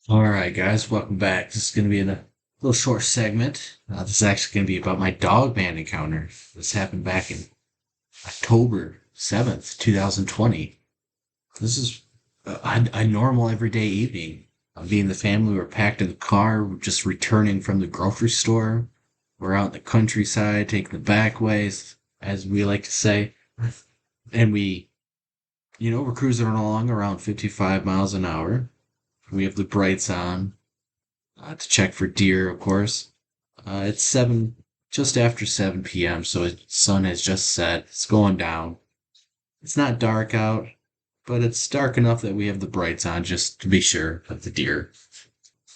Alright, guys, welcome back. This is going to be a little short segment. This is actually going to be about my Dogman encounter. This happened back in October 7th, 2020. This is a normal everyday evening. Me and the family were packed in the car, we're just returning from the grocery store. We're out in the countryside, taking the back ways, as we like to say. And we're cruising along around 55 miles an hour. We have the brights on to check for deer, of course. It's just after 7 p.m., so the sun has just set. It's going down. It's not dark out, but it's dark enough that we have the brights on just to be sure of the deer.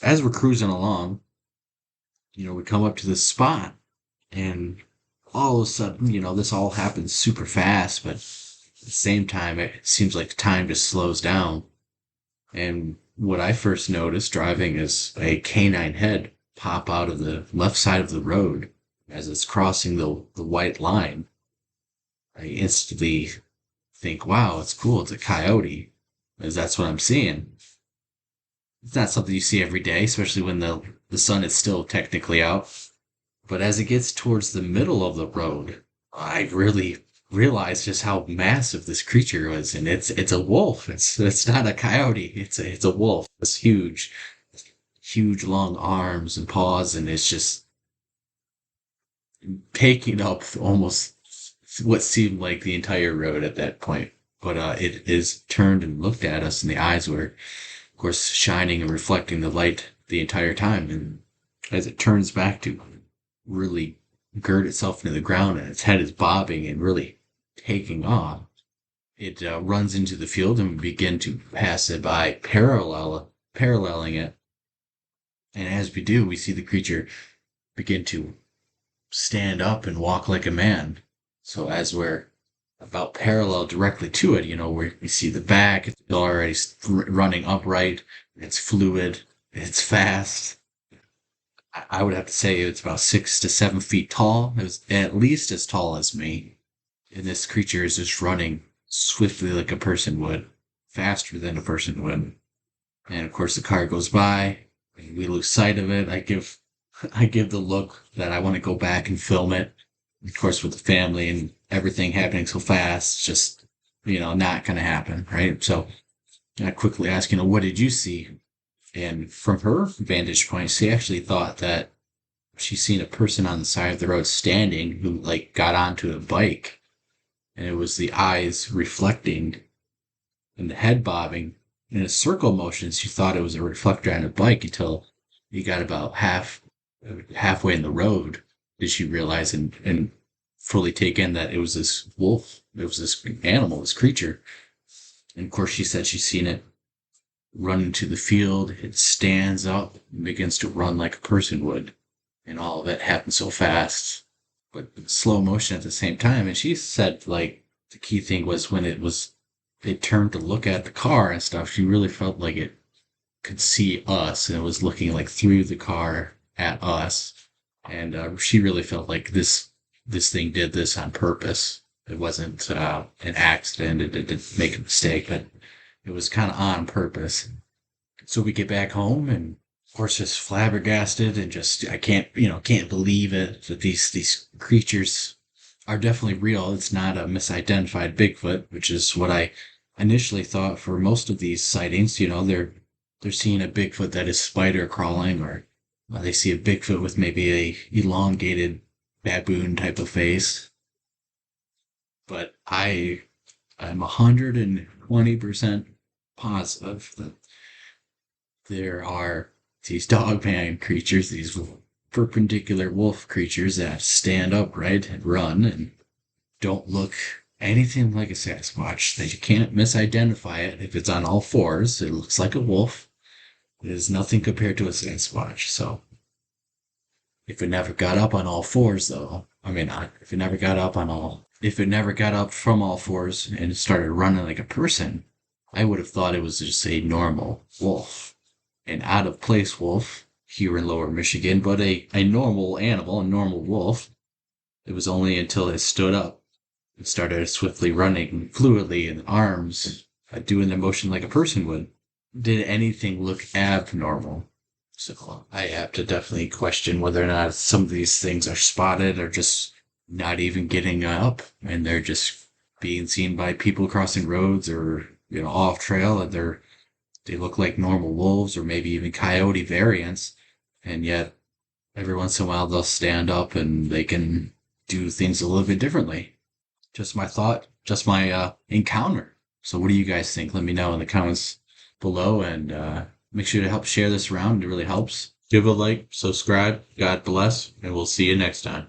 As we're cruising along, we come up to this spot, and all of a sudden, this all happens super fast, but at the same time, it seems like time just slows down. And what I first noticed driving is a canine head pop out of the left side of the road as it's crossing the white line. I instantly think, wow, it's cool. It's a coyote, because that's what I'm seeing. It's not something you see every day, especially when the sun is still technically out. But as it gets towards the middle of the road, I really realized just how massive this creature was, and it's a wolf. It's not a coyote. It's a wolf. It's huge, huge long arms and paws, and it's just taking up almost what seemed like the entire road at that point. But it is turned and looked at us, and the eyes were, of course, shining and reflecting the light the entire time. And as it turns back to really gird itself into the ground, and its head is bobbing and really taking off, it runs into the field, and we begin to pass it by, paralleling it. And as we do, we see the creature begin to stand up and walk like a man. So as we're about parallel directly to it, we see the back, it's already running upright, it's fluid, it's fast. I would have to say it's about 6 to 7 feet tall. It was at least as tall as me. And this creature is just running swiftly like a person would, faster than a person would. And of course the car goes by, and we lose sight of it. I give the look that I want to go back and film it. Of course, with the family and everything happening so fast, it's just, not going to happen, right? So I quickly ask, what did you see? And from her vantage point, she actually thought that she's seen a person on the side of the road standing who, like, got onto a bike. And it was the eyes reflecting and the head bobbing in a circle motion. She thought it was a reflector on a bike until he got about halfway in the road. Did she realize and fully take in that it was this wolf, it was this animal, this creature. And of course, she said she's seen it run into the field. It stands up and begins to run like a person would. And all of it happened so fast, but slow motion at the same time. And she said, like, the key thing was when it turned to look at the car and stuff, she really felt like it could see us, and it was looking like through the car at us. And she really felt like this thing did this on purpose. It wasn't an accident. It didn't make a mistake, but it was kind of on purpose. So we get back home, and of course just flabbergasted, and just I can't believe it that these creatures are definitely real. It's not a misidentified Bigfoot, which is what I initially thought for most of these sightings. They're seeing a Bigfoot that is spider crawling, or they see a Bigfoot with maybe a elongated baboon type of face. But I'm 120% positive that there are these dogman creatures, these perpendicular wolf creatures that stand upright and run and don't look anything like a Sasquatch. That you can't misidentify it. If it's on all fours, it looks like a wolf. It is nothing compared to a Sasquatch. So if it never got up on all fours, though, if it never got up from all fours and started running like a person, I would have thought it was just a normal wolf, an out of place wolf here in Lower Michigan, but a normal animal, a normal wolf. It was only until it stood up and started swiftly running fluidly in arms, doing the motion like a person would. did anything look abnormal? So I have to definitely question whether or not some of these things are spotted or just not even getting up, and they're just being seen by people crossing roads or off trail, and they look like normal wolves or maybe even coyote variants, and yet every once in a while they'll stand up and they can do things a little bit differently. Just my thought, just my encounter. So what do you guys think? Let me know in the comments below, and make sure to help share this around. It really helps. Give a like, subscribe. God bless, and we'll see you next time.